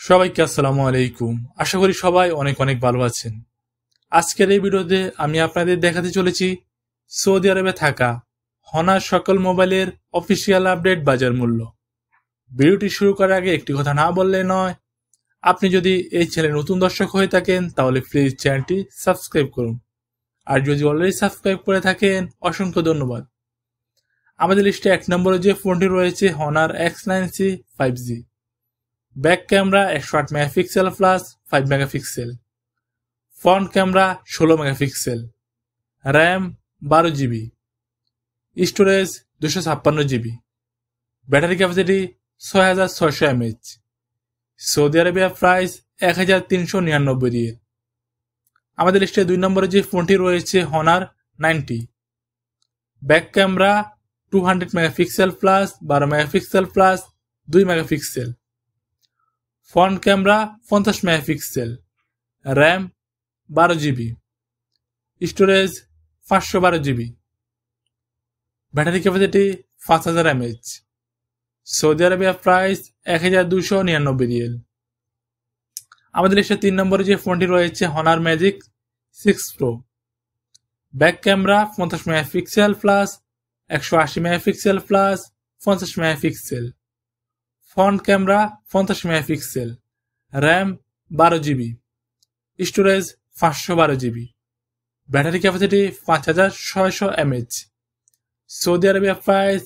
সবাইকে আসসালামু আলাইকুম। আশা করি সবাই অনেক অনেক ভালো আছেন। আজকের এই ভিডিওতে আমি আপনাদের দেখাতে চলেছি সৌদি আরবে থাকা হনার সকল মোবাইলের অফিসিয়াল আপডেট বাজার মূল্য। ভিডিওটি শুরু করার আগে একটি কথা না বললে নয়, আপনি যদি এই চ্যানেলে নতুন দর্শক হয়ে থাকেন তাহলে প্লিজ চ্যানেলটি সাবস্ক্রাইব করুন, আর যদি অলরেডি সাবস্ক্রাইব করে থাকেন অসংখ্য ধন্যবাদ। আমাদের লিস্টে 1 নম্বরে যে ফোনটি রয়েছে honours X9C 5G। Back camera 108 megapixel plus 5 megapixel, front camera 16 megapixel, RAM 12 GB, storage 256 GB, battery capacity 6600 mAh। Saudi Arabia price 1399 Real. আমাদের লিস্টে 2 নম্বরে যে ফোনটি রয়েছে honours 90। Back camera 200 megapixel plus 12 megapixel plus 2 megapixel, front camera 50 megapixel, RAM 12 GB, storage 512 GB, battery capacity 5000 mAh। Saudi Arabia price 1299 Real. আমাদের লিস্টে 3 নম্বরে যে ফোনটি রয়েছে honours magic 6 pro. Back camera 50 megapixel plus 180 megapixel plus 50 megapixel, front camera 50 megapixel, RAM 12 GB, storage 512 GB, battery capacity 5600 mAh। Saudi Arabia price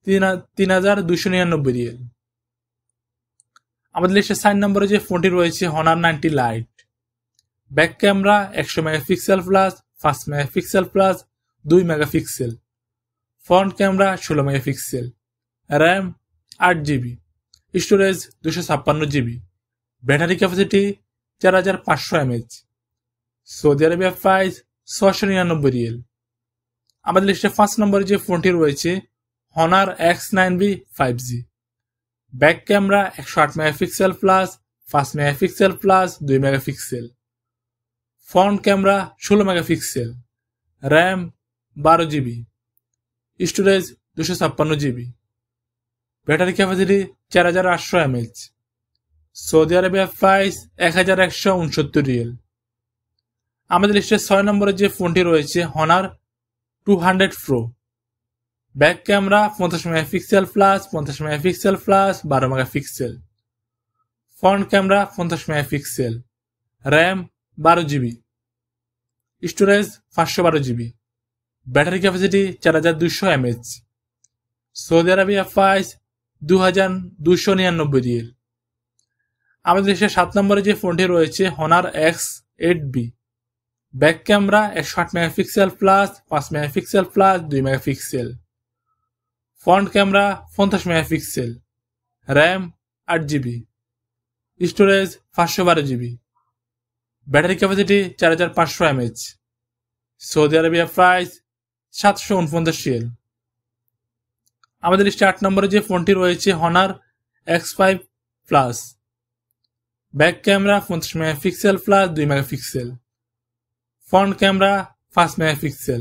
3299 Real. আমাদের লিস্টে 4 নম্বরে যে ফোনটি রয়েছে honours 90 light. Back camera 100 megapixel plus 5 megapixel plus 2 megapixel, front camera 16 megapixel, RAM 8 GB, storage 256 GB, battery capacity 4500 mAh। Saudi Arabia price 699 Real. আমাদের লিস্টে 5 নম্বরে যে ফোনটি রয়েছে honours X9B 5G। Back camera 108 megapixel plus 5 megapixel plus 2 megapixel, front camera 16 megapixel, RAM 12 GB, storage 256 GB, battery capacity 4800 mAh। Saudi Arabia price 1169 Real. আমাদের লিস্টে 6 নম্বরে যে ফোনটি রয়েছে honours 200 pro. Back camera 50 megapixel plus 50 megapixel plus 12 megapixel, front camera 50 megapixel, RAM 12 GB, storage 512 GB, battery capacity 4200 mAh। Saudi Arabia price 2299 Real. আমাদের দেশে 7 নম্বরে যে ফোনটি রয়েছে honours X8B। Back camera 108 megapixel plus 5 megapixel plus 2 megapixel, front camera 50 megapixel, RAM 8 GB, storage 512 GB, battery capacity 4500 mAh। Saudi Arabia price 749 Real. আমাদের লিস্টে 8 নম্বরে যে ফোনটি রয়েছে honours X5 plus. Back camera 50 megapixel plus 2 megapixel, front camera 5 megapixel,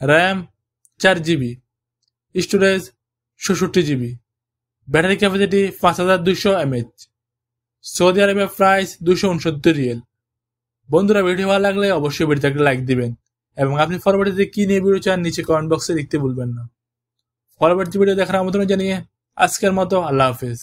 RAM 4 GB, storage 66 GB, battery capacity 5200 mAh। Saudi Arabia price 269 Real. বন্ধুরা, video ভালো লাগলে অবশ্যই ভিডিওতে লাইক দিবেন এবং আপনি পরবর্তীতে কি নিয়ে ভিডিও চান নিচে কমেন্ট বক্সে লিখতে ভুলবেন না। পরবর্তী ভিডিও দেখার আমন্ত্রণ জানিয়ে আজকের মতো আল্লাহ হাফেজ।